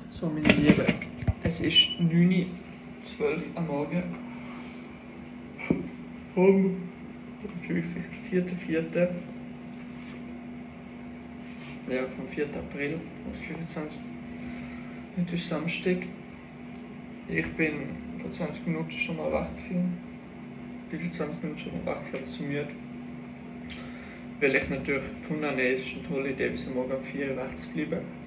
So, meine Lieben, es ist 9:12 Uhr am Morgen vom 4.4. Ja, vom 4. April 2025. Heute ist Samstag. Ich bin vor 20 Minuten schon mal wach gewesen. Wie viel 20 Minuten schon mal wach gewesen, aber zu müde. Weil ich natürlich gefunden habe, es ist eine tolle Idee, bis morgen um 4 Uhr wach zu bleiben.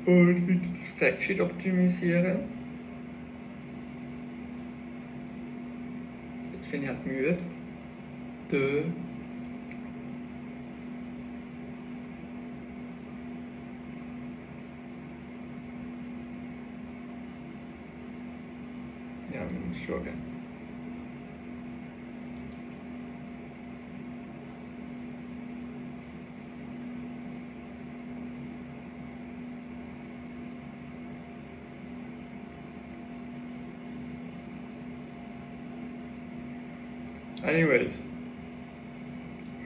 Und wieder das Factsheet optimisieren. Jetzt bin ich halt müde. Ja, man muss schauen. Anyways,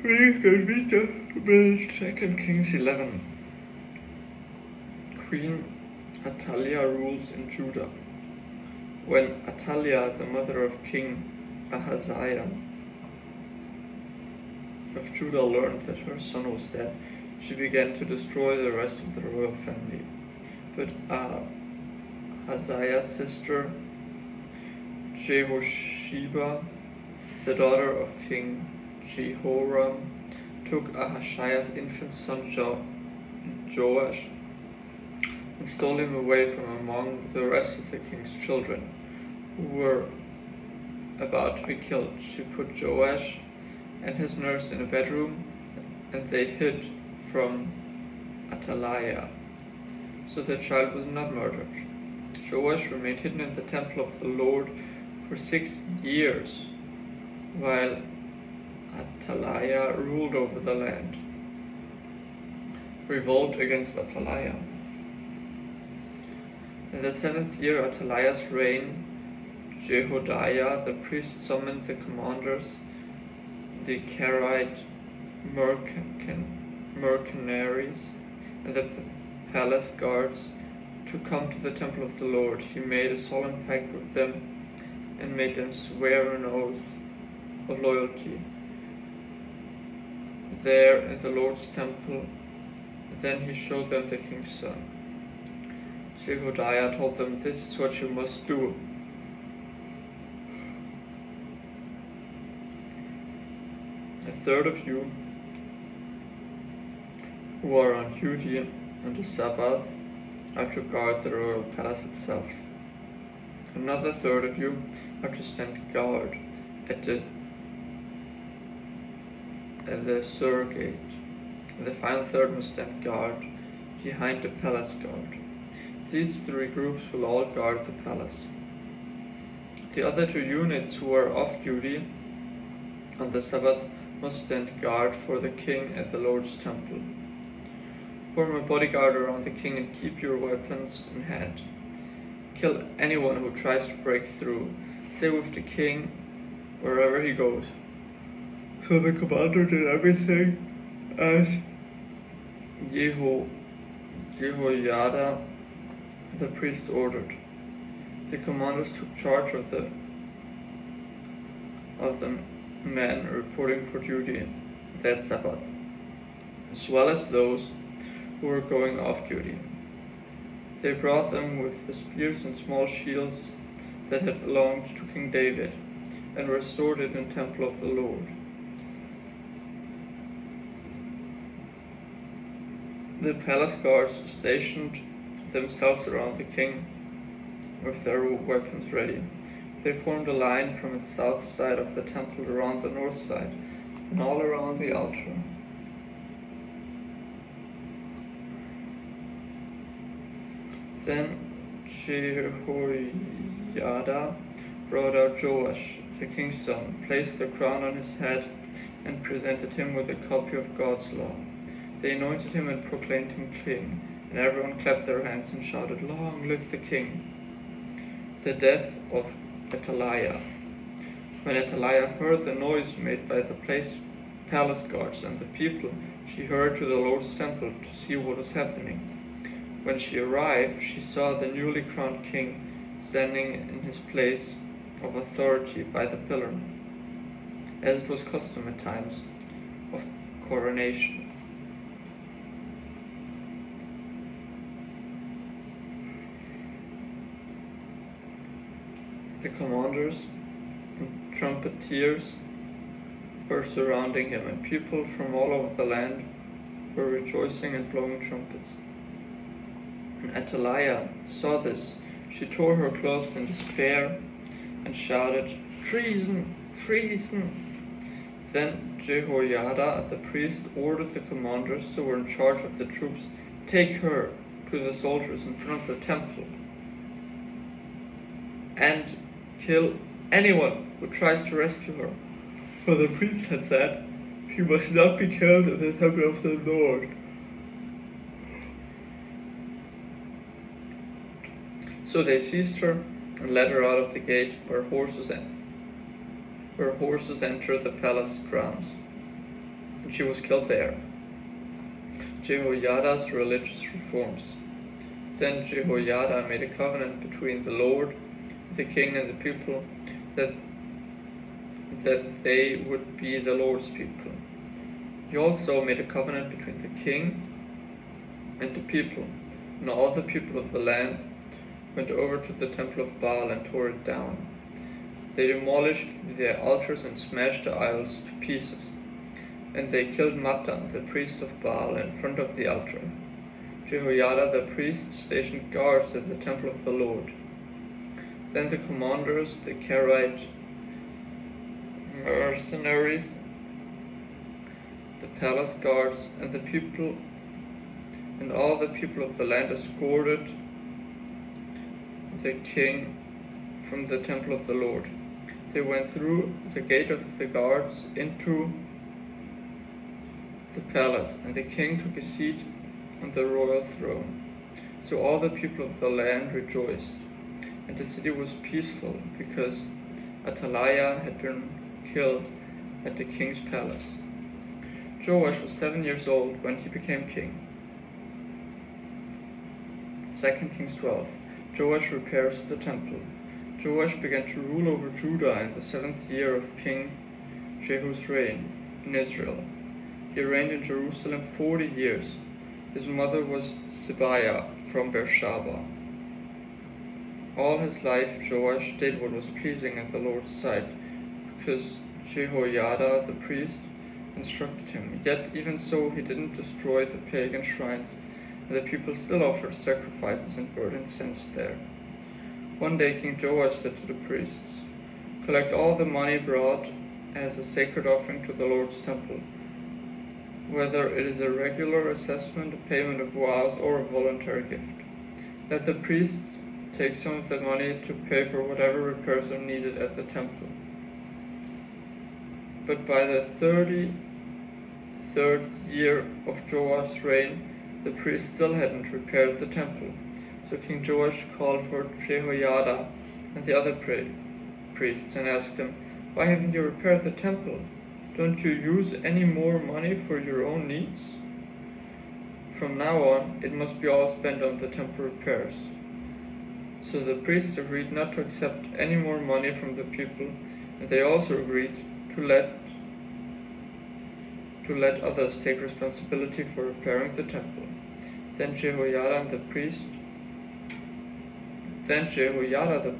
wir gehen weiter mit 2 Kings 11. Queen Athaliah rules in Judah. When Athaliah, the mother of King Ahaziah of Judah, learned that her son was dead, she began to destroy the rest of the royal family. But Ahaziah's sister Jehosheba, the daughter of King Jehoram, took Ahazhiah's infant son Joash and stole him away from among the rest of the king's children, who were about to be killed. She put Joash and his nurse in a bedroom, and they hid from Athaliah, so the child was not murdered. Joash remained hidden in the temple of the Lord for 6 years, while Athaliah ruled over the land. Revolt against Athaliah. In the 7th year of Athaliah's reign, Jehodiah the priest summoned the commanders, the Karaite mercenaries, and the palace guards to come to the temple of the Lord. He made a solemn pact with them and made them swear an oath of loyalty there in the Lord's temple. Then he showed them the king's son. Jehodiah told them, "This is what you must do. A third of you who are on duty on the Sabbath are to guard the royal palace itself. Another third of you are to stand guard at the Sur gate, and the final third must stand guard behind the palace guard. These 3 groups will all guard the palace. The other 2 units who are off duty on the Sabbath must stand guard for the king at the Lord's temple. Form a bodyguard around the king and keep your weapons in hand. Kill anyone who tries to break through. Stay with the king wherever he goes." So the commander did everything as Jehoiada the priest ordered. The commanders took charge of the men reporting for duty that Sabbath, as well as those who were going off duty. They brought them with the spears and small shields that had belonged to King David, and restored it in the temple of the Lord. The palace guards stationed themselves around the king with their weapons ready. They formed a line from its south side of the temple around the north side, and all around the altar. Then Jehoiada brought out Joash, the king's son, placed the crown on his head, and presented him with a copy of God's law. They anointed him and proclaimed him king, and everyone clapped their hands and shouted, "Long live the king!" The death of Athaliah. When Athaliah heard the noise made by the palace guards and the people, she hurried to the Lord's temple to see what was happening. When she arrived, she saw the newly crowned king standing in his place of authority by the pillar, as it was custom at times of coronation. The commanders and trumpeters were surrounding him, and people from all over the land were rejoicing and blowing trumpets. When Athaliah saw this, she tore her clothes in despair and shouted, "Treason! Treason!" Then Jehoiada the priest ordered the commanders who were in charge of the troops, "Take her to the soldiers in front of the temple and kill anyone who tries to rescue her." For the priest had said, "She must not be killed in the temple of the Lord." So they seized her and led her out of the gate where horses enter the palace grounds, and she was killed there. Jehoiada's religious reforms. Then Jehoiada made a covenant between the Lord, the king, and the people that they would be the Lord's people. He also made a covenant between the king and the people, and all the people of the land went over to the temple of Baal and tore it down. They demolished their altars and smashed the idols to pieces, and they killed Mattan, the priest of Baal, in front of the altar. Jehoiada the priest stationed guards at the temple of the Lord. Then the commanders, the Karaite mercenaries, the palace guards, and the people and all the people of the land escorted the king from the temple of the Lord. They went through the gate of the guards into the palace, and the king took a seat on the royal throne. So all the people of the land rejoiced, and the city was peaceful, because Athaliah had been killed at the king's palace. Joash was 7 years old when he became king. 2 Kings 12. Joash repairs the temple. Joash began to rule over Judah in the 7th year of King Jehu's reign in Israel. He reigned in Jerusalem 40 years. His mother was Zibiah from Beersheba. All his life Joash did what was pleasing in the Lord's sight, because Jehoiada the priest instructed him. Yet even so he didn't destroy the pagan shrines, and the people still offered sacrifices and burned incense there. One day King Joash said to the priests, "Collect all the money brought as a sacred offering to the Lord's temple, whether it is a regular assessment, a payment of vows, or a voluntary gift. Let the priests take some of the money to pay for whatever repairs are needed at the temple." But by the 33rd year of Joash's reign, the priests still hadn't repaired the temple. So King Joash called for Jehoiada and the other priests and asked them, "Why haven't you repaired the temple? Don't you use any more money for your own needs? From now on, it must be all spent on the temple repairs." So the priests agreed not to accept any more money from the people, and they also agreed to let others take responsibility for repairing the temple. Then Jehoiada the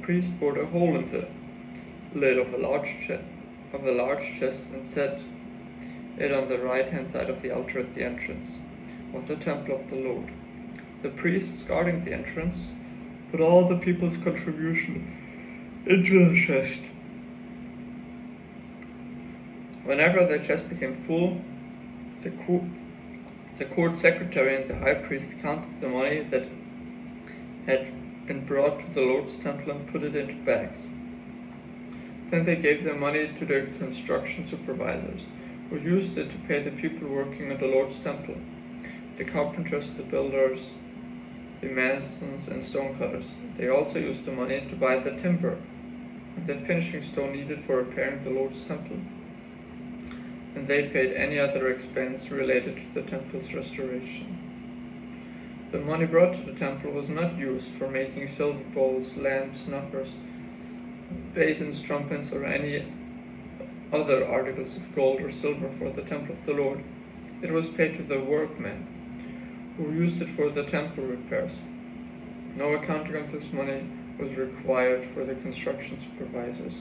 priest bored a hole in the lid of a large chest and set it on the right-hand side of the altar at the entrance of the temple of the Lord. The priests guarding the entrance put all the people's contribution into the chest. Whenever the chest became full, the court secretary and the high priest counted the money that had been brought to the Lord's temple and put it into bags. Then they gave the money to the construction supervisors, who used it to pay the people working on the Lord's temple, the carpenters, the builders, the masons, and stonecutters. They also used the money to buy the timber and the finishing stone needed for repairing the Lord's temple. And they paid any other expense related to the temple's restoration. The money brought to the temple was not used for making silver bowls, lamps, snuffers, basins, trumpets, or any other articles of gold or silver for the temple of the Lord. It was paid to the workmen, who used it for the temple repairs. No accounting of this money was required for the construction supervisors,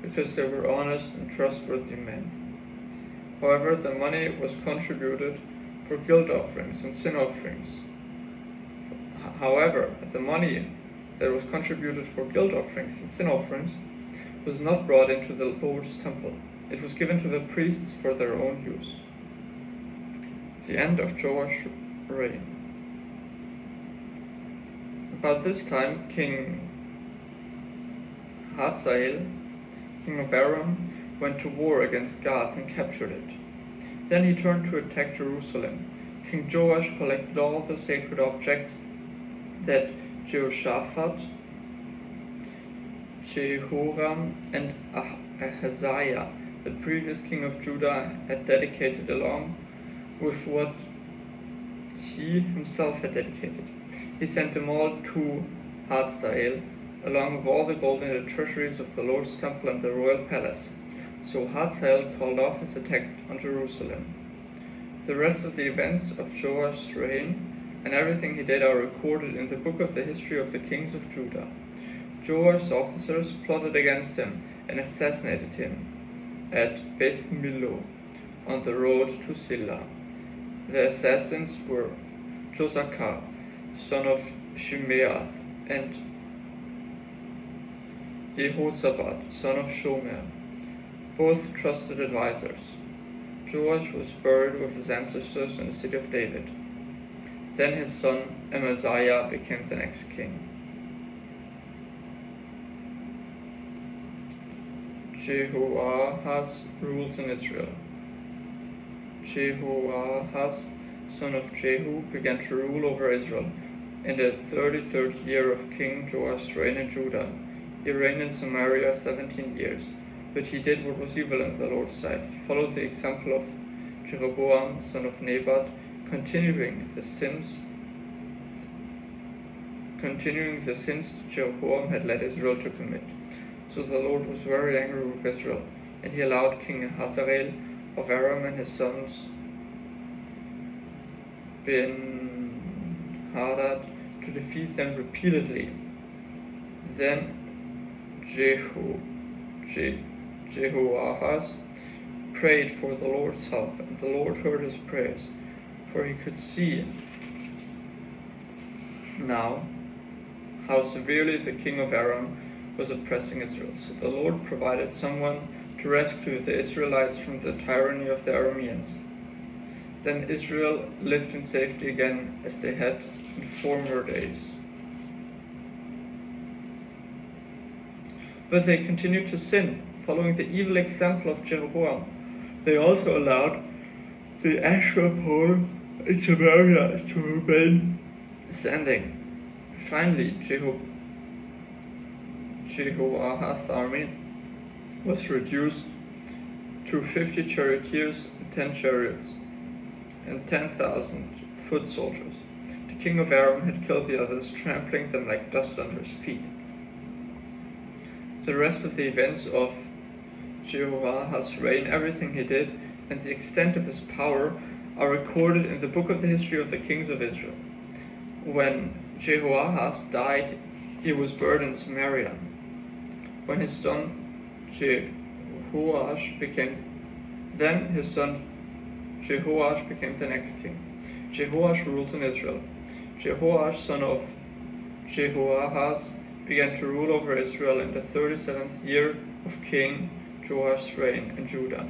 because they were honest and trustworthy men. However, the money was contributed for guilt offerings and sin offerings. However, the money that was contributed for guilt offerings and sin offerings was not brought into the Lord's temple. It was given to the priests for their own use. The end of Joash's reign. About this time, King Hazael, king of Aram, went to war against Gath and captured it. Then he turned to attack Jerusalem. King Joash collected all the sacred objects that Jehoshaphat, Jehoram, and Ahaziah, the previous king of Judah, had dedicated, along with what he himself had dedicated. He sent them all to Hazael, along with all the gold in the treasuries of the Lord's temple and the royal palace. So Hazael called off his attack on Jerusalem. The rest of the events of Joash's reign and everything he did are recorded in the book of the history of the kings of Judah. Joash's officers plotted against him and assassinated him at Beth Millo on the road to Silla. The assassins were Josachar, son of Shimeath, and Jehozabad, son of Shomer, both trusted advisors. Joash was buried with his ancestors in the city of David. Then his son Amaziah became the next king. Jehoahaz ruled in Israel. Jehoahaz, son of Jehu, began to rule over Israel in the 33rd year of King Joash's reign in Judah. He reigned in Samaria 17 years, but he did what was evil in the Lord's sight. He followed the example of Jeroboam, son of Nebat, continuing the sins that Jeroboam had led Israel to commit. So the Lord was very angry with Israel, and he allowed King Hazael of Aram and his sons Ben-Hadad to defeat them repeatedly. Then Jehoahaz prayed for the Lord's help, and the Lord heard his prayers, for he could see now how severely the king of Aram was oppressing Israel. So the Lord provided someone to rescue the Israelites from the tyranny of the Arameans. Then Israel lived in safety again as they had in former days. But they continued to sin, following the evil example of Jeroboam. They also allowed the Asherah pole in Samaria to remain standing. Finally, Jehoahaz's army was reduced to 50 charioteers and 10 chariots, and 10,000 foot soldiers. The king of Aram had killed the others, trampling them like dust under his feet. The rest of the events of Jehoahaz's reign, everything he did, and the extent of his power are recorded in the book of the history of the kings of Israel. When Jehoahaz died, he was buried in Samaria. When his son Jehoash became the next king. Jehoash ruled in Israel. Jehoash, son of Jehoahaz, began to rule over Israel in the 37th year of King Joash's reign in Judah.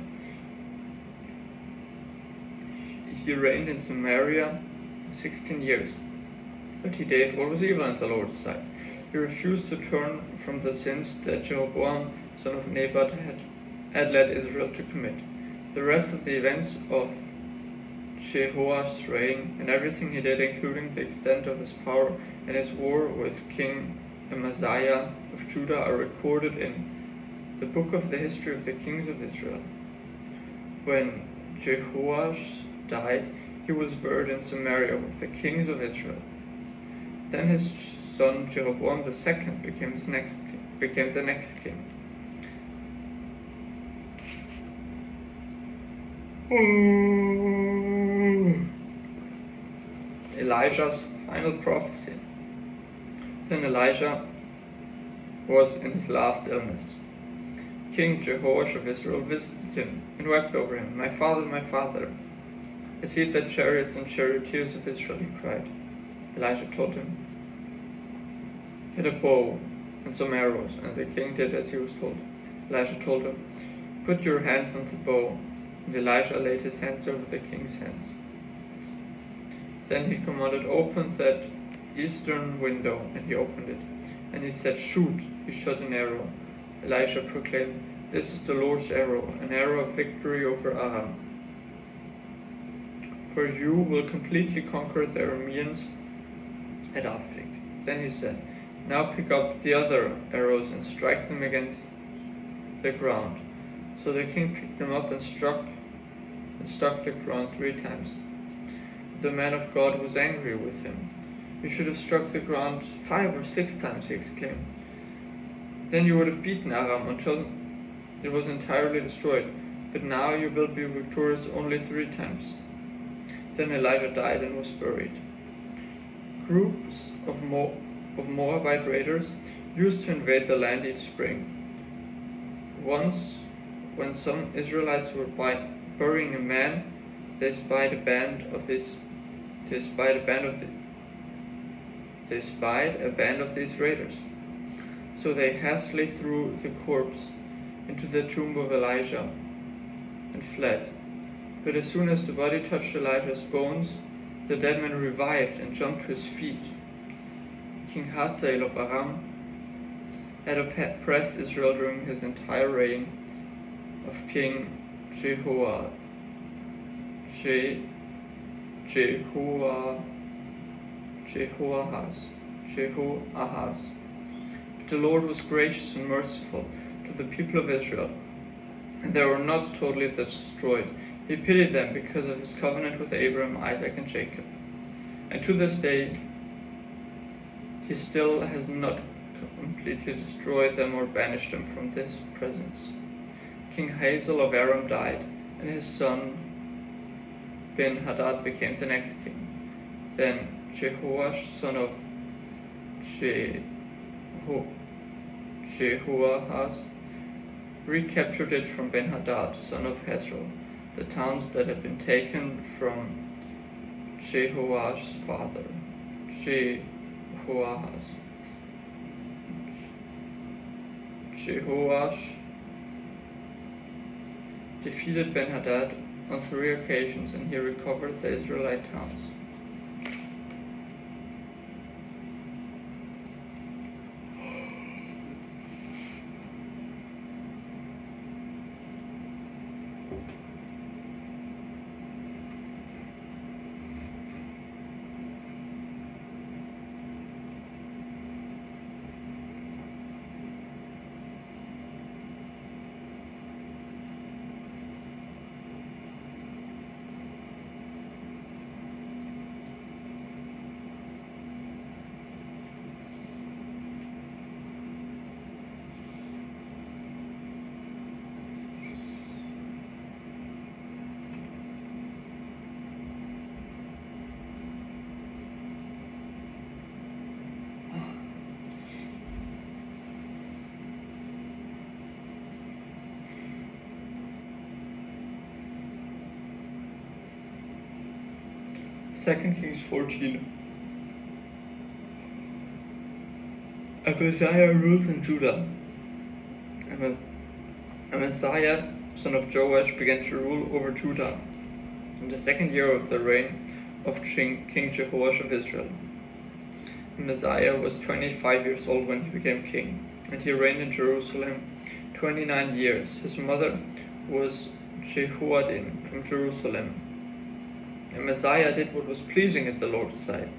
He reigned in Samaria 16 years, but he did what was evil in the Lord's sight. He refused to turn from the sins that Jeroboam, son of Nebat, had led Israel to commit. The rest of the events of Jehoash's reign and everything he did, including the extent of his power and his war with King Amaziah of Judah, are recorded in the book of the history of the kings of Israel. When Jehoash died, he was buried in Samaria with the kings of Israel. Then his son Jeroboam II became the next king. Elijah's final prophecy. Then Elijah was in his last illness. King Jehoash of Israel visited him and wept over him. My father, I see the chariots and charioteers of Israel, he cried. Elijah told him, get a bow and some arrows, and the king did as he was told. Elijah told him, put your hands on the bow, and Elijah laid his hands over the king's hands. Then he commanded, open that eastern window, and he opened it. And he said, shoot. He shot an arrow. Elijah proclaimed, this is the Lord's arrow, an arrow of victory over Aram. For you will completely conquer the Arameans at Aphek. Then he said, now pick up the other arrows and strike them against the ground. So the king picked them up and struck the ground 3 times. But the man of God was angry with him. You should have struck the ground 5 or 6 times, he exclaimed. Then you would have beaten Aram until it was entirely destroyed. But now you will be victorious only 3 times. Then Elijah died and was buried. Groups of Moabite raiders used to invade the land each spring. Once, when some Israelites were burying a man, they spied a band of these raiders. So they hastily threw the corpse into the tomb of Elijah and fled. But as soon as the body touched Elijah's bones, the dead man revived and jumped to his feet. King Hazael of Aram had oppressed Israel during his entire reign of King Jehoahaz. But the Lord was gracious and merciful to the people of Israel, and they were not totally destroyed. He pitied them because of his covenant with Abraham, Isaac, and Jacob. And to this day, he still has not completely destroyed them or banished them from his presence. King Hazael of Aram died, and his son Ben-Hadad became the next king. Then Jehoash, son of Jehoahaz, recaptured it from Ben-Hadad, son of Hazael, the towns that had been taken from Jehoash's father, Jehoash defeated Ben-Hadad on 3 occasions, and he recovered the Israelite towns. Second Kings 14. Amaziah ruled in Judah. Amaziah, son of Joash, began to rule over Judah in the 2nd year of the reign of King Jehoash of Israel. Amaziah was 25 years old when he became king, and he reigned in Jerusalem 29 years. His mother was Jehoaddin from Jerusalem. Amaziah did what was pleasing in the Lord's sight,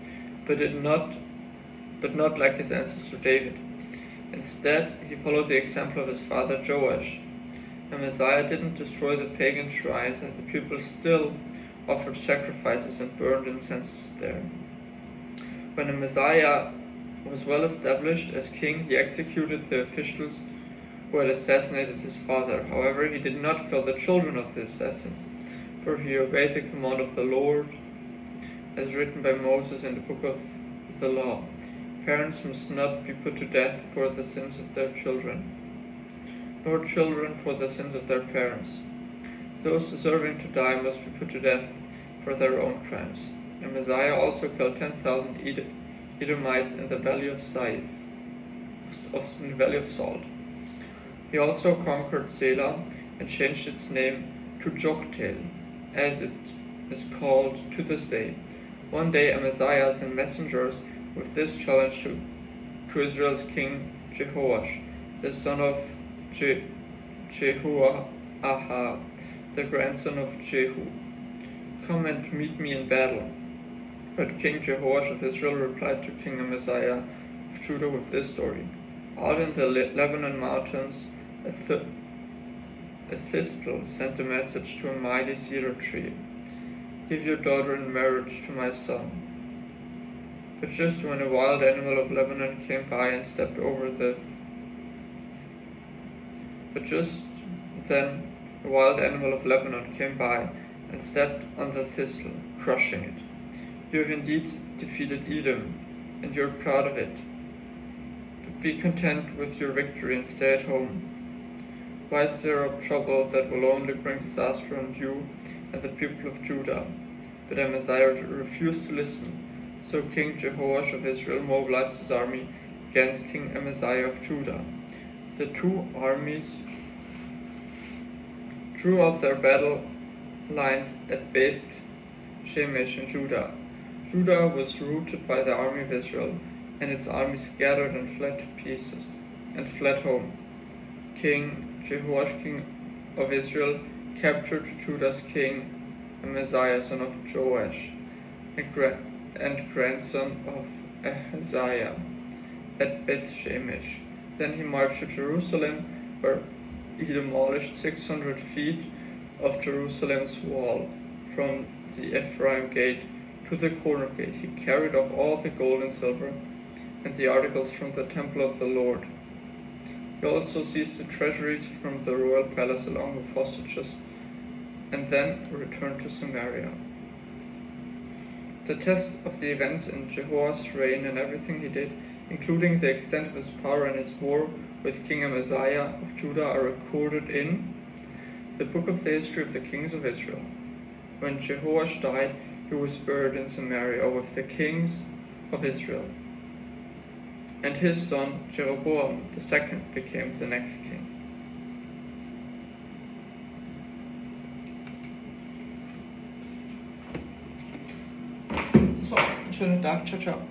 but not like his ancestor David. Instead, he followed the example of his father Joash. Amaziah didn't destroy the pagan shrines, and the people still offered sacrifices and burned incense there. When Amaziah was well established as king, he executed the officials who had assassinated his father. However, he did not kill the children of the assassins, for he obeyed the command of the Lord, as written by Moses in the book of the law. Parents must not be put to death for the sins of their children, nor children for the sins of their parents. Those deserving to die must be put to death for their own crimes. Amaziah also killed 10,000 Edomites in the valley of Salt. He also conquered Selah and changed its name to Joktheel, as it is called to this day. One day Amaziah sent messengers with this challenge to Israel's king Jehoash, the son of Jehoahaz, the grandson of Jehu. Come and meet me in battle. But King Jehoash of Israel replied to King Amaziah of Judah with this story. Out in the Lebanon mountains, a thistle sent a message to a mighty cedar tree. Give your daughter in marriage to my son. But just when a wild animal of Lebanon came by and stepped over the a wild animal of Lebanon came by and stepped on the thistle, crushing it. You have indeed defeated Edom, and you are proud of it. But be content with your victory and stay at home. Why stir up trouble that will only bring disaster on you and the people of Judah? But Amaziah refused to listen. So King Jehoash of Israel mobilized his army against King Amaziah of Judah. The two armies drew up their battle lines at Beth Shemesh in Judah. Judah was routed by the army of Israel, and its army scattered and fled to pieces, and fled home. King Jehoash, king of Israel, captured Judah's king Amaziah, son of Joash, and grandson of Ahaziah, at Beth Shemesh. Then he marched to Jerusalem, where he demolished 600 feet of Jerusalem's wall, from the Ephraim gate to the corner gate. He carried off all the gold and silver and the articles from the temple of the Lord. He also seized the treasuries from the royal palace along with hostages, and then returned to Samaria. The test of the events in Jehoash's reign and everything he did, including the extent of his power and his war with King Amaziah of Judah, are recorded in the book of the history of the kings of Israel. When Jehoash died, he was buried in Samaria with the kings of Israel. And his son Jeroboam II became the next king. So, schönen Tag, ciao, ciao.